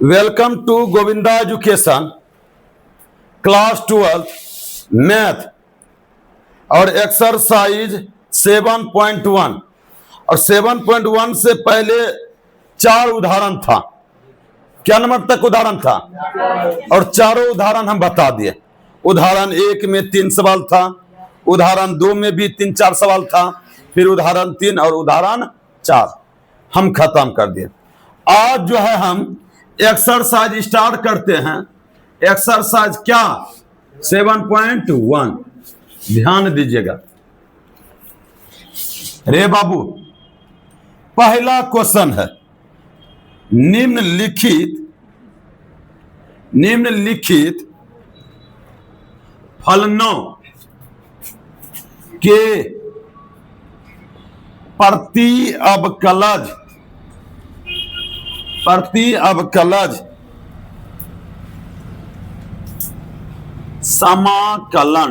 Welcome to Govinda education class 12 math और exercise 7.1 और 7.1 से पहले 4 उदाहरण था। क्या नंबर तक उदाहरण था? और चारों उदाहरण हम बता दिए। उदाहरण 1 में 3 सवाल था, उदाहरण 2 में भी 3-4 सवाल था, फिर उदाहरण 3 और उदाहरण 4 हम खत्म कर दिए। आज जो है हम एक्सरसाइज स्टार्ट करते हैं। एक्सरसाइज क्या? 7.1 ध्यान दीजिएगा। रे बाबू, पहला क्वेश्चन है निम्नलिखित फलनों के प्रति अवकलज समाकलन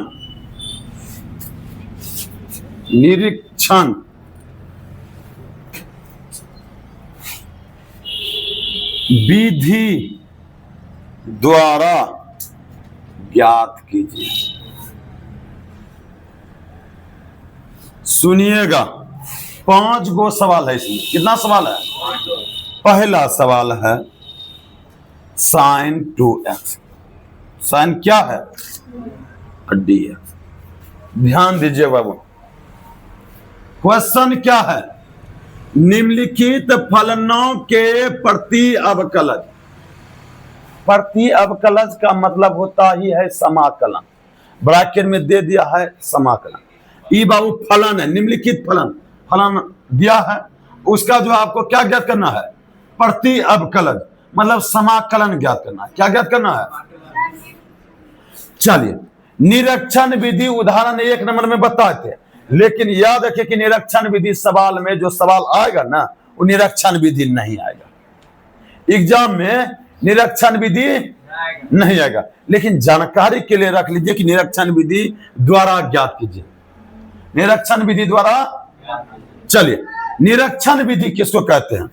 निरीक्षण विधि द्वारा ज्ञात कीजिए। सुनिएगा, 5 गो सवाल है इसमें। कितना सवाल है? पहला सवाल है sin 2x। साइन क्या है? dx। ध्यान दीजिए बाबू, क्वेश्चन क्या है? निम्नलिखित फलनों के प्रति अवकलज। प्रति अवकलज का मतलब होता ही है समाकलन। ब्रैकेट में दे दिया है समाकलन। ये बाबू फलन है, निम्नलिखित फलन दिया है, उसका जो आपको क्या ज्ञात करना है? प्रति अवकलज मतलब समाकलन ज्ञात करना है। क्या ज्ञात करना है? चलिए, निरीक्षण विधि उदाहरण 1 नंबर में बताते हैं, लेकिन याद रखिए कि निरीक्षण विधि सवाल में जो सवाल आएगा ना, वो निरीक्षण विधि नहीं आएगा। एग्जाम में निरीक्षण विधि नहीं आएगा, लेकिन जानकारी के लिए रख लीजिए कि निरीक्षण विधि द्वारा ज्ञात कीजिए। निरीक्षण विधि द्वारा। चलिए, निरीक्षण विधि किसको कहते हैं?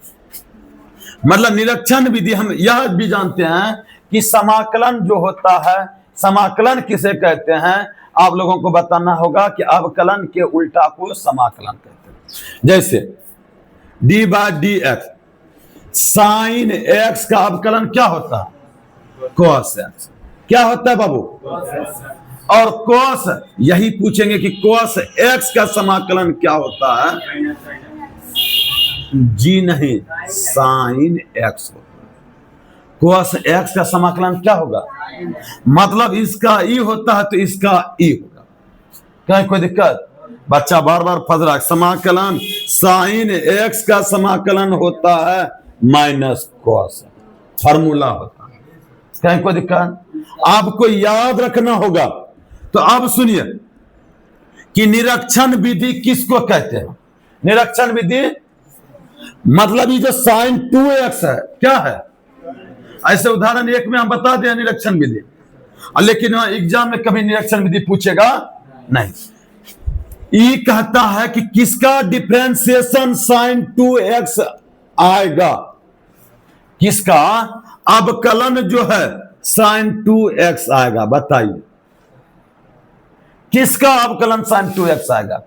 मतलब निरीक्षण विधि हम यह भी जानते हैं कि समाकलन जो होता है, समाकलन किसे कहते हैं आप लोगों को बताना होगा कि अवकलन के उल्टा को समाकलन कहते हैं। जैसे d/dx, साइन x का अवकलन क्या होता है? cos x। क्या होता है बाबू? और cos, यही पूछेंगे कि cos x का समाकलन क्या होता है? जी नहीं, साइन x। cos x का समाकलन क्या होगा? मतलब इसका ई होता है तो इसका ई होगा। क्या कोई दिक्कत? बच्चा बार बार फंस रहा है। समाकलन साइन x का समाकलन होता है माइनस cos, फार्मूला होता है। क्या कोई दिक्कत? आपको याद रखना होगा। तो अब सुनिए कि निरीक्षण विधि किसको कहते हैं? निरीक्षण विधि मतलब ये जो साइन 2x है, क्या है? ऐसे उदाहरण 1 में हम बता दें निरीक्षण विधि, लेकिन एग्जाम में कभी निरीक्षण विधि पूछेगा नहीं। ये कहता है कि किसका डिफरेंशिएशन साइन 2x आएगा? किसका अवकलन जो है साइन 2x आएगा? बताइए, किसका अवकलन साइन 2x आएगा?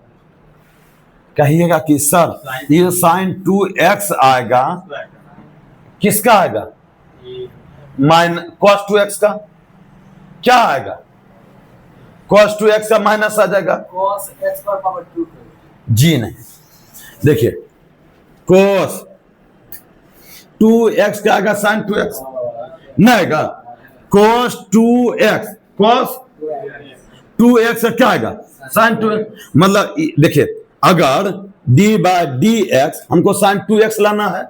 कहिएगा कि सर ये साइन 2x आएगा। किसका आएगा? cos 2x का क्या आएगा? cos 2x का माइनस आ जाएगा। cos x पर पावर 2। जी नहीं, देखिए cos 2x क्या आएगा? साइन 2x नहीं आएगा। cos 2x क्या आएगा? Sign 2x। मतलब देखिए, अगर d/dx हमको साइन 2x लाना है,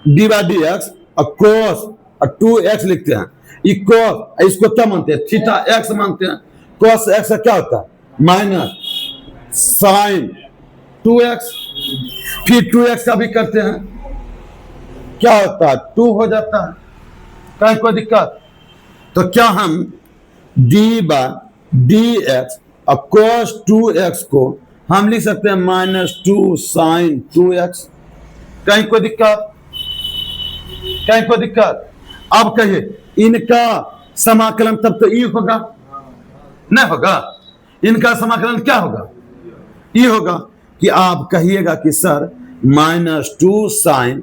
d/dx और cos और 2x लिखते हैं। इसको क्या मानते हैं? थीटा x मानते हैं। cos x का क्या होता है? Minus sine 2x। फिर 2x का भी करते हैं, क्या होता है? 2 हो जाता है। कहीं कोई दिक्कत? तो क्या हम d/dx और cos 2x को हम लिख सकते हैं -2 साइन 2x? कहीं कोई दिक्कत? कहीं कोई दिक्कत? अब कहिए इनका समाकलन तब तो ई होगा, नहीं होगा? इनका समाकलन क्या होगा? ई होगा। कि आप कहिएगा कि सर -2 sin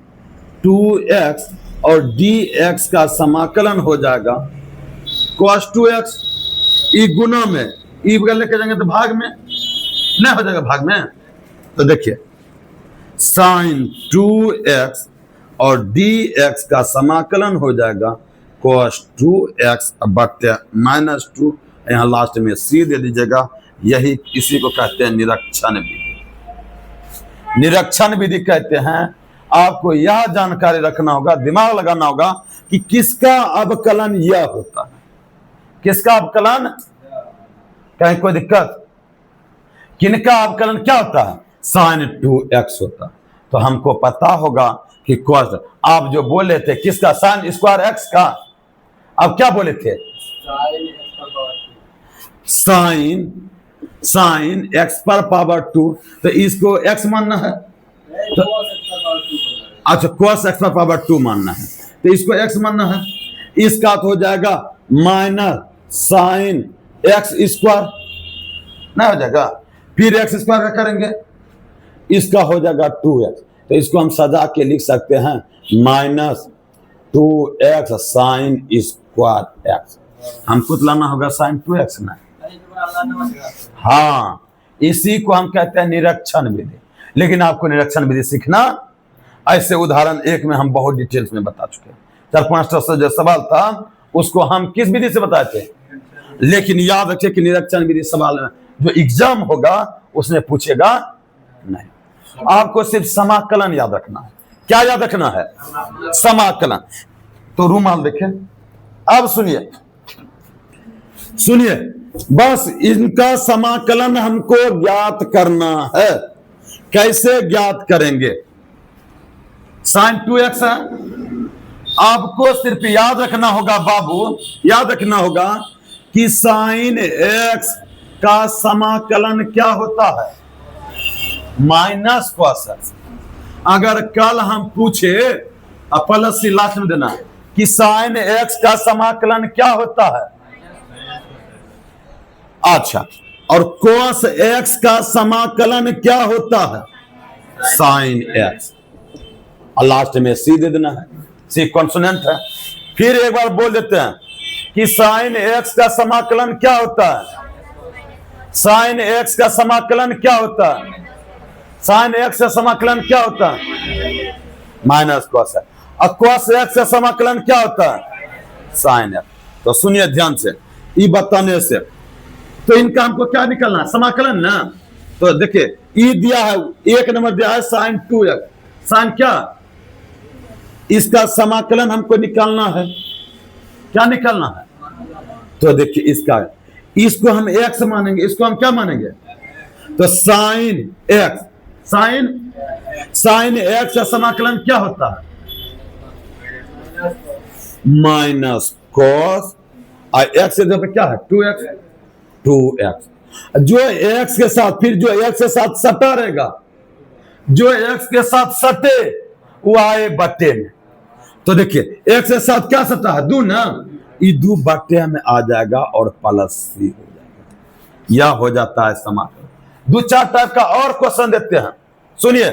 2x और dx का समाकलन हो जाएगा cos 2x, ई गुना में, ई बगल लेके जाएंगे तो भाग में, नहीं हो जाएगा भाग में? तो देखिए sin 2x और dx का समाकलन हो जाएगा cos 2x बटे -2, यहाँ लास्ट में c दे दीजिएगा। यही इसी को कहते हैं निरीक्षण विधि। निरीक्षण विधि कहते हैं। आपको यह जानकारी रखना होगा, दिमाग लगाना होगा कि किसका अवकलन यह होता है, किसका अवकलन, कहीं कोई दिक्कत? किनका अवकलन क्या होता है? sin 2x होता है। तो हमको पता होगा कि cos, आप जो बोले थे किसका, sin स्क्वायर x का, अब क्या बोले थे? sin x पर पावर 2, तो इसको x मानना है, तो अच्छा cos x पर पावर 2 मानना है, तो इसको x मानना है। इसका तो हो जाएगा -sin x स्क्वायर, ना हो जाएगा? फिर x स्क्वायर का करेंगे, इसका हो जाएगा 2x, तो इसको हम सजा के लिख सकते हैं -2x sin स्क्वायर x। हमको तो लाना होगा sin 2x ना। हाँ, इसी को हम कहते हैं निरीक्षण विधि। लेकिन आपको निरीक्षण विधि सीखना, ऐसे उदाहरण एक में हम बहुत डिटेल्स में बता चुके हैं। 4-5 से जो सवाल था उसको हम किस विधि से बताए थे, लेकिन याद रखिए कि निरीक्षण विधि सवाल में जो एग्जाम होगा उसमें पूछेगा नहीं। आपको सिर्फ समाकलन याद रखना है। क्या याद रखना है? समाकलन। तो रूमाल देखें। अब सुनिए, सुनिए, बस इनका समाकलन हमको ज्ञात करना है। कैसे ज्ञात करेंगे? sin 2x है, आपको सिर्फ याद रखना होगा बाबू, याद रखना होगा कि sin x का समाकलन क्या होता है? -cos x। अगर कल हम पूछे, प्लस लास्ट में देना कि sin x का समाकलन क्या होता है? अच्छा, और cos x का समाकलन क्या होता है? sin x। लास्ट में c दे देना है, c कॉन्सोनेंट है। फिर एक बार बोल देते हैं कि sin x का समाकलन क्या होता है? sin x का समाकलन क्या होता है? sin x का समाकलन क्या होता है? -cos x। और cos x का समाकलन क्या होता है? sin x। तो सुनिए ध्यान से, ये बताने से तो इनका हमको क्या निकलना है? समाकलन ना। तो देखिए ई दिया है, एक नंबर दिया है sin 2x, sin क्या, इसका समाकलन हमको निकालना है। क्या निकालना है? तो देखिए इसका, इसको हम x मानेंगे, इसको हम क्या मानेंगे? तो sin x, sin x का समाकलन क्या होता है? -cos, x से जब क्या है? 2x। जो x के साथ, फिर जो x के साथ सटा रहेगा, जो x के साथ सटे वो आए बटे में। तो देखिए x के साथ क्या सटा है? 2 ना, ये 2 बटे में आ जाएगा और प्लस c हो जाएगा। यह हो जाता है समाकलन। 2-4 टाइप का और क्वेश्चन देते हैं, सुनिए।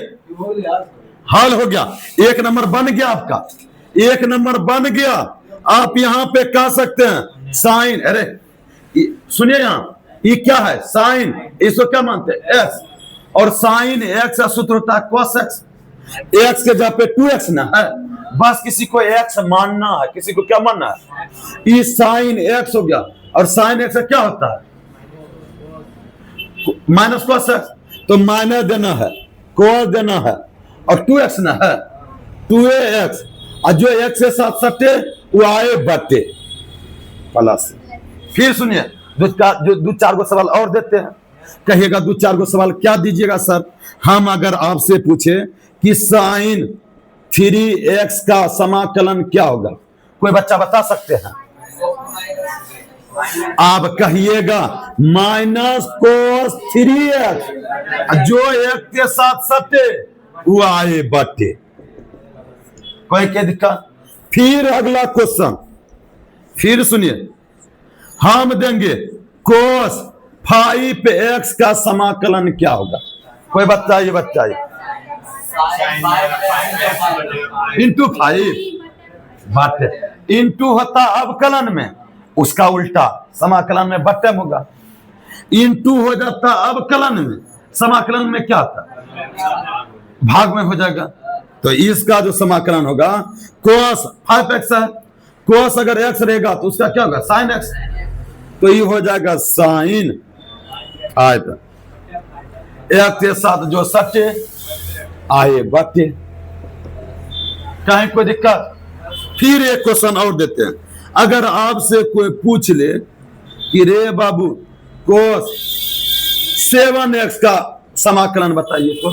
हल हो गया, 1 नंबर बन गया आपका, 1 नंबर बन गया। आप यहां पे कह सकते हैं साइन, अरे सुनिए यहां, ये क्या है? साइन, इसको क्या मानते हैं? x। और साइन x का सूत्र होता है cos x। x के जगह पे 2x ना है, बस किसी को x मानना है, किसी को क्या मानना है? ये साइन x हो गया, और साइन x क्या होता है? -cos x। तो माइनस देना है, cos देना है, और 2x ना है, 2x। और जो x के साथ सटे वो आए बटे प्लस। फिर सुनिए, 2-4 को सवाल और देते हैं। कहिएगा 2-4 को सवाल क्या दीजिएगा सर? हम अगर आपसे पूछे कि sin 3x का समाकलन क्या होगा, कोई बच्चा बता सकते हैं? आप कहिएगा -cos 3x, जो एक के साथ सटे वो आए बटे। कोई क्या दिक्कत? फिर अगला क्वेश्चन, फिर सुनिए, हम देंगे cos 5x का समाकलन क्या होगा? कोई बताइए, बताइए। इंटू 5 बटे, इंटू होता अवकलन में, उसका उल्टा समाकलन में बट्टे होगा। इंटू हो जाता अवकलन में, समाकलन में क्या था? भाग में हो जाएगा। तो इसका जो समाकलन होगा cos 5x है, cos अगर x रहेगा तो उसका क्या होगा? sin x। तो ये हो जाएगा sin 5 x के साथ जो सटे आए बटे। कहीं कोई दिक्कत? फिर एक क्वेश्चन और देते हैं। अगर आपसे कोई पूछ ले कि रे बाबू cos 7x का समाकलन बताइए, तो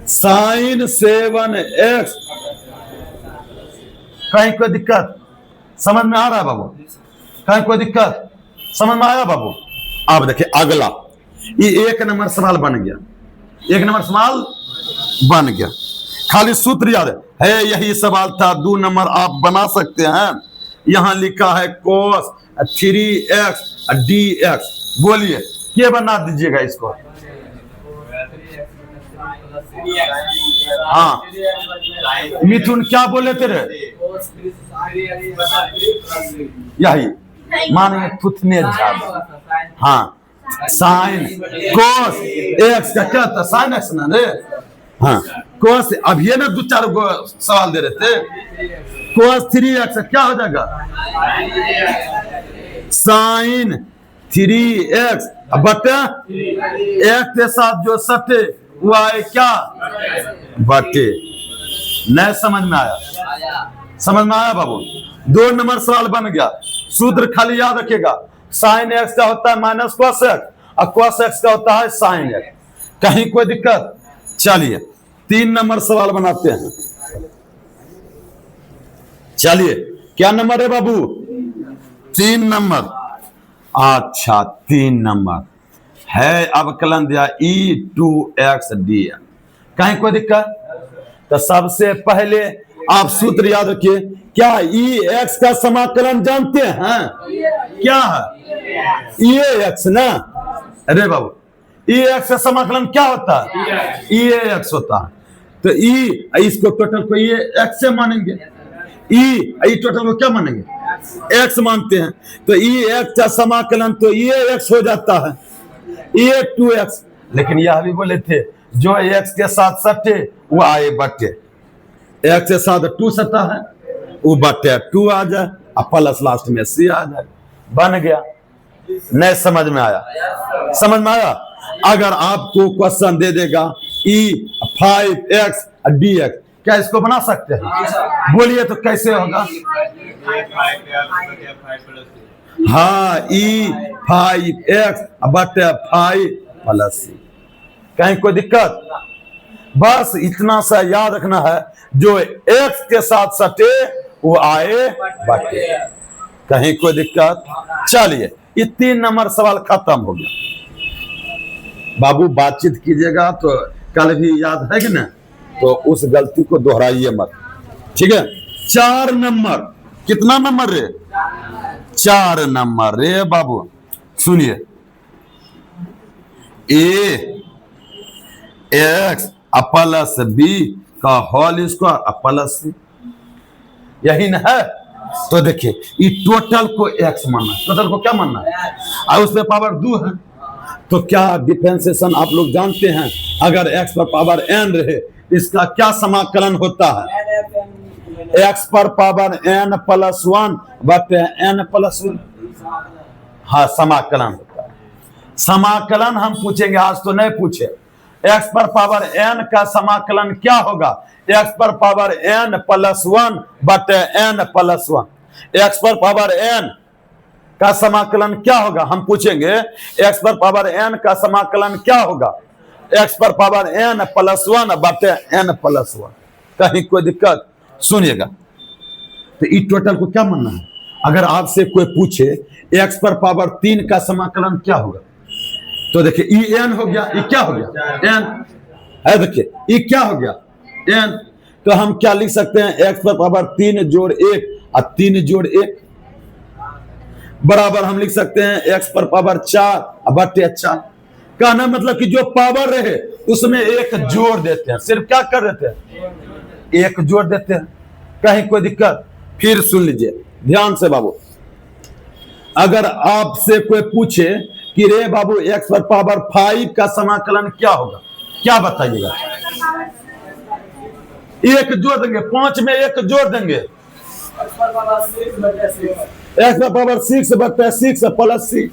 sin 7x। कहीं कोई दिक्कत? समझ में आ रहा है बाबू? कहीं कोई दिक्कत? समझ में आया बाबू? अब देखिए अगला, ये 1 नंबर सवाल बन गया, 1 नंबर सवाल बन गया। खाली सूत्र याद है, यही सवाल था। 2 नंबर आप बना सकते हैं। यहां लिखा है cos 3x dx। बोलिए क्या बना दीजिएगा इसको? हाँ मिथुन क्या बोले तेरे? यही मानेंगे थुथने ज्यादा। हाँ साइन cos x का क्या था? sin x ना रे। हाँ cos, अब ये ना 2-4 गो सवाल दे रहे थे। cos 3x क्या हो जाएगा? sin 3x बटे x के साथ जो सटे वो आए क्या? बटे। नहीं समझ में आया? समझ में आया बाबू? 2 नंबर सवाल बन गया। सूत्र खाली याद रखिएगा, sin x का होता है माइनस cos x और cos x का होता है sin x। कहीं कोई दिक्कत? चलिए 3 नंबर सवाल बनाते हैं। चलिए क्या नंबर है बाबू? 3 नंबर। अच्छा 3 नंबर है, अवकलन दिया e2x dx। कहीं कोई दिक्कत? तो सबसे पहले आप सूत्र याद रखिए। क्या ex का समाकलन जानते हैं? क्या है? ex ना। अरे बाबू ex का समाकलन क्या होता है? ex होता है। तो इसको टोटल को ex से मानेंगे, टोटल को क्या मानेंगे? x मानते हैं। तो ex का समाकलन तो ex हो जाता है, e2x। लेकिन यह भी बोले थे जो x के साथ सटे वो आए बटे, x के साथ 2 सटा है वो बटे 2 आ जाए और प्लस लास्ट में c आ जाए, बन गया। नहीं समझ में आया? समझ में आया? अगर आपको क्वेश्चन दे देगा e5x dx, क्या इसको बना सकते हैं? बोलिए तो कैसे होगा? हाँ e5x बटे 5 प्लस c। कहीं कोई दिक्कत? बस इतना सा याद रखना है, जो x के साथ सटे वो आए बटे। कहीं कोई दिक्कत? चलिए ये 3 नंबर सवाल खत्म हो गया। बाबू बातचीत कीजिएगा तो कल भी याद है कि ना, तो उस गलती को दोहराइए मत, ठीक है? 4 नंबर। कितना नंबर रे? 4 नंबर रे बाबू। सुनिए, ax प्लस b का होल स्क्वायर प्लस c, यही ना है? तो देखिए ये टोटल को x मानना, टोटल को क्या मानना है? और उसमें पावर 2 है। तो क्या डिफरेंशिएशन आप लोग जानते हैं? अगर x पर पावर n रहे इसका क्या समाकलन होता है? x पर पावर n प्लस 1 बटे n प्लस 1। हाँ समाकलन होता है। समाकलन हम पूछेंगे, आज तो नहीं पूछे। x पर पावर n का समाकलन क्या होगा? x पर पावर n प्लस 1 बटे n प्लस 1। x पर पावर n का समाकलन क्या होगा हम पूछेंगे। x पर पावर n का समाकलन क्या होगा? x पर पावर n प्लस 1 बटे n प्लस 1। कहीं कोई दिक्कत? सुनिएगा, तो ई टोटल को क्या मानना है? अगर आपसे कोई पूछे x पर पावर 3 का समाकलन क्या होगा, तो देखिए ई n हो गया, ये क्या हो गया? n है। देखिए ये क्या हो गया? n। तो हम क्या लिख सकते हैं, x पर पावर 3 जोड़ 1 और 3 जोड़ 1 बराबर हम लिख सकते हैं x पर पावर 4 बटे 4। कहना मतलब कि जो पावर रहे उसमें एक जोड़ देते हैं, सिर्फ क्या कर देते हैं, एक जोड़ देते हैं। कहीं कोई दिक्कत? फिर सुन लीजिए ध्यान से बाबू, अगर आपसे कोई पूछे कि रे बाबू x पर पावर 5 का समाकलन क्या होगा, क्या बताइएगा? एक जोड़ देंगे, 5 में एक जोड़ देंगे, x पर पावर 6 बटे 6 प्लस 6।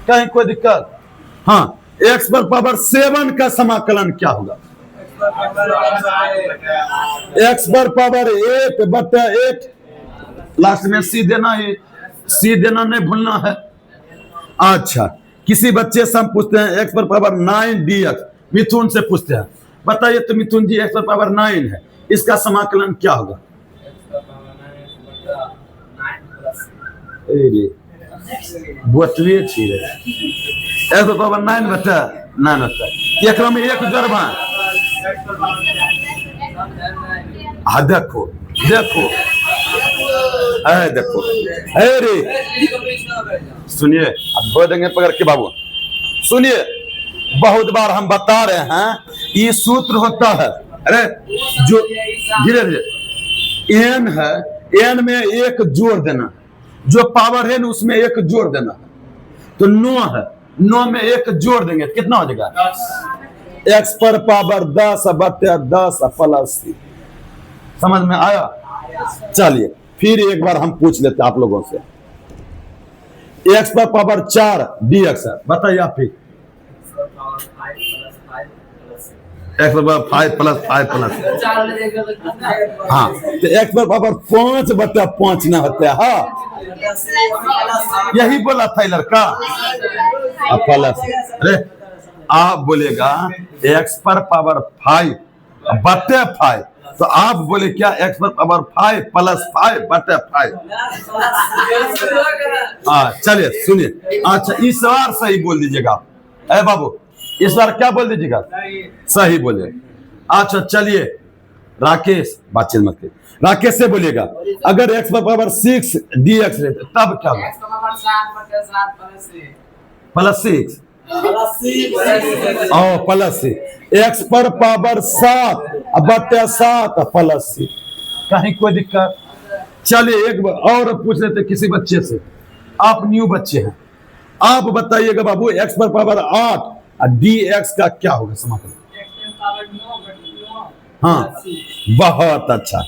कहीं कोई दिक्कत? हाँ, x पर पावर 7 का समाकलन क्या होगा? x पर पावर 8 बटे 8, लास्ट में सी देना है, सी देना नहीं भूलना है। अच्छा, किसी बच्चे से हम पूछते हैं x पर पावर 9 dx, मिथुन से पूछते हैं, बताइए तो मिथुन जी x पर पावर 9 है, इसका समाकलन क्या होगा? x पर पावर 9 बता 9 बता, एक में एक जोड़बा। हाँ देखो देखो, है देखो, है रे, सुनिए अब धो देंगे पकड़ के बाबू। सुनिए, बहुत बार हम बता रहे हैं ये सूत्र होता है, अरे जो धीरे धीरे एन है, एन में एक जोड़ देना, जो पावर है ना उसमें एक जोड़ देना। तो 9 है, 9 में एक जोड़ देंगे कितना हो जाएगा? x पर पावर 10 बटे 10 प्लस 3। समझ में आया? चलिए फिर एक बार हम पूछ लेते हैं आप लोगों से, x पर पावर 4 dx है, बताइए आप फिर। x पर पावर 5 प्लस 5 प्लस, हाँ तो x पर पावर 5 बटे 5 ना होता है। हाँ यही बोला था लड़का, प्लस। अरे आप बोलेगा x पर पावर 5 बटे 5, तो आप बोले क्या x पर पावर 5 प्लस 5 बटे 5। हाँ चलिए सुनिए, अच्छा इस बार सही बोल दीजिएगा। अरे बाबू इस बार क्या बोल दीजिएगा? सही बोले। अच्छा चलिए राकेश, बातचीत मत करिए, राकेश से बोलिएगा अगर x पर पावर 6 dx रहते तब क्या होगा? प्लस 6 प्लस 6, x पर पावर 7 बटे 7 प्लस 6। कहीं कोई दिक्कत? चलिए एक बार और पूछ लेते किसी बच्चे से, आप न्यू बच्चे हैं, आप बताइएगा बाबू x पर पावर 8 dx का क्या होगा समाकलन? हाँ बहुत अच्छा,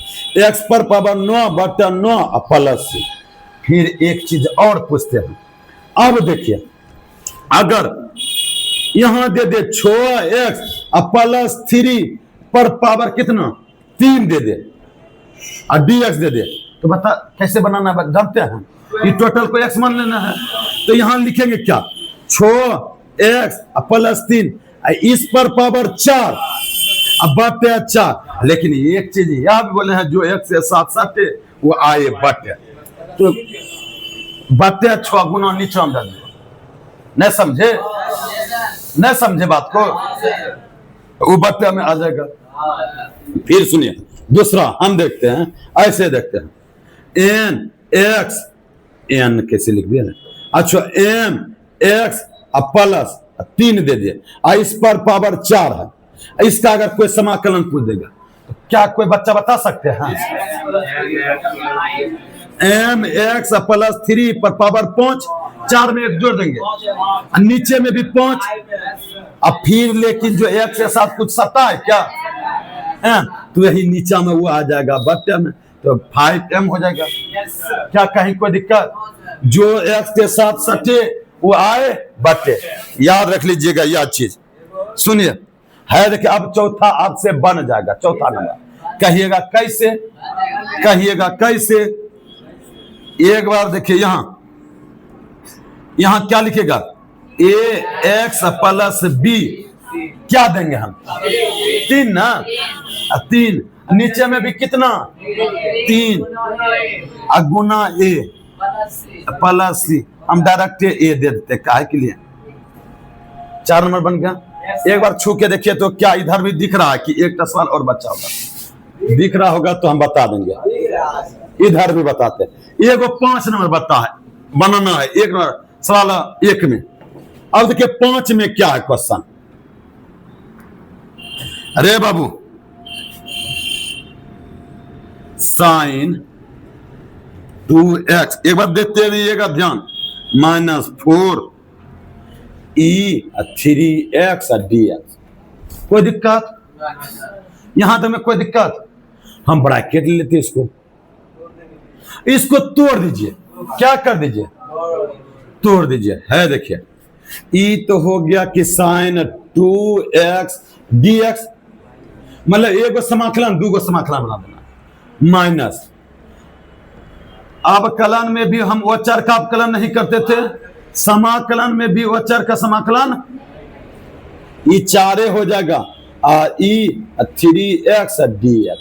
x पर पावर 9 बटे 9 प्लस 6। फिर एक चीज और पूछते हैं, अब देखिए अगर यहां दे दे 6x प्लस 3 पर पावर कितना 3 दे दे और dx दे दे, तो बता कैसे बनाना है? जानते हैं ये टोटल को x मान लेना है, तो यहां लिखेंगे क्या 6x प्लस 3 इस पर पावर 4 बटे 4। लेकिन एक चीज यह भी बोले हैं जो x से साथ साथ वो आए बटे, तो बटे 6 गुना नीचे हम डाल, नहीं समझे? नहीं समझे बात को? वो बट्टे में आ जाएगा। फिर सुनिए दूसरा हम देखते हैं, ऐसे देखते हैं एन एक्स, एन कैसे लिख दिया? अच्छा एम एक्स प्लस 3 दे दिए, इस पर पावर 4 है, इसका अगर कोई समाकलन पूछ देगा तो क्या कोई बच्चा बता सकते हैं? एम एक्स प्लस 3 पर पावर 5, 4 में एक जोड़ देंगे, नीचे में भी 5, अब फिर लेकिन जो एक के साथ कुछ सत्ता है क्या है? तो यही नीचा में वो आ जाएगा बट्टे में, तो 5m हो जाएगा। क्या कहीं कोई दिक्कत? जो x के साथ सटे वो आए बट्टे, याद रख लीजिएगा यह चीज। सुनिए है देखिए, अब चौथा आपसे बन जाएगा, चौथा नंबर कहिएगा कैसे? कहिएगा कैसे? एक बार देखिए यहां क्या लिखेगा? ax प्लस b क्या देंगे हम? 3 ना, 3 नीचे में भी कितना 3 गुना a प्लस c, हम डायरेक्ट a दे देते काहे के लिए? 4 नंबर बन गया। एक बार छू के देखिए तो क्या इधर भी दिख रहा है कि एक सवाल और बचा होगा? दिख रहा होगा तो हम बता देंगे, इधर भी बताते हैं। एगो 5 नंबर बता है, बनाना है 1 नंबर सवाल 1 में। अब देखिए 5 में क्या है क्वेश्चन। अरे बाबू, साइन 2x, एक बार देखते रहिएगा ध्यान, -4 e 3x dx। कोई दिक्कत यहां तक में? कोई दिक्कत? हम ब्रैकेट लेते इसको तोड़ दीजिए, क्या कर दीजिए? तोड़ दीजिए। है देखिए, ई तो हो गया कि साइन 2x dx, मतलब एगो समाकलन 2 गो समाकलन बना देना, माइनस। अवकलन में भी हम अचर का अवकलन नहीं करते थे, समाकलन में भी अचर का समाकलन, ई 4 हो जाएगा ई 3x dx।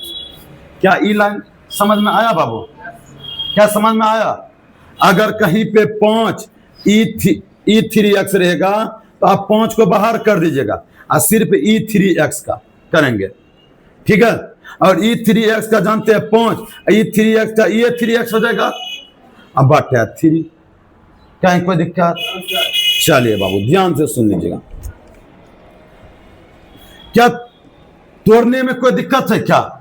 क्या ई लाइन समझ में आया बाबू? क्या समझ में आया? अगर कहीं पे 5 ई 3x रहेगा तो आप 5 को बाहर कर दीजिएगा और सिर्फ ई 3x का करेंगे, ठीक है? और ई 3x का जानते हैं 5, ई 3x का ये 3x हो जाएगा, अब बटा 3। कहीं कोई दिक्कत? चलिए बाबू ध्यान से सुन लीजिएगा। क्या तोड़ने में कोई दिक्कत है क्या?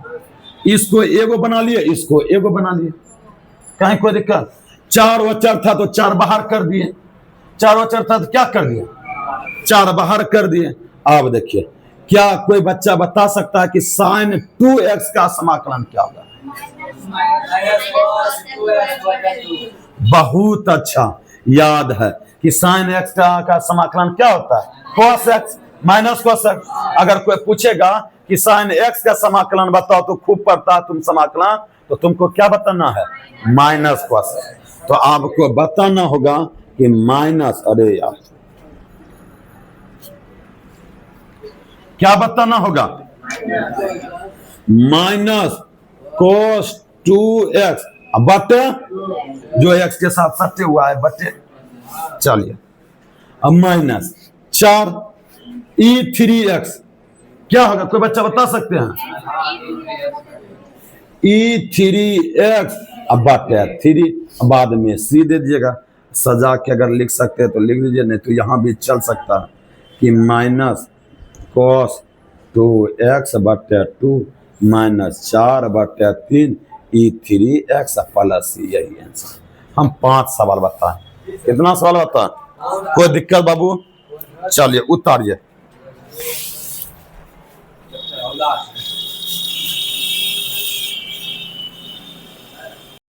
इसको एगो बना लिए, इसको एगो बना लिए, कहीं कोई दिक्कत? 4 अचर था तो 4 बाहर कर दिए, 4 अचर था तो क्या कर दिए? 4 बाहर कर दिए। अब देखिए, क्या कोई बच्चा बता सकता है कि साइन 2x का समाकलन क्या होगा? बहुत अच्छा याद है कि साइन x का समाकलन क्या होता है? cos x minus cos x। अगर कोई पूछेगा कि साइन x का समाकलन बताओ तो खूब पढ़ता तुम समाकलन, तो तुमको क्या बताना है? Minus cos x। तो आपको बताना होगा कि माइनस, अरे यार क्या बताना होगा? माइनस cos 2x बटे जो x के साथ सटे हुआ है बटे, चलिए अब माइनस 4 e 3x क्या होगा? कोई बच्चा बता सकते हैं? e 3x अब बटे 3, बाद में c दे दीजिएगा, सजा के अगर लिख सकते हैं तो लिख दीजिए, नहीं तो यहां भी चल सकता है कि माइनस cos 2x बटे 2 माइनस 4 बटे 3 e 3x प्लस c। यही आंसर। हम 5 सवाल बताएं। कितना सवाल बताएं? कोई दिक्कत बाबू? चलिए उतारिए।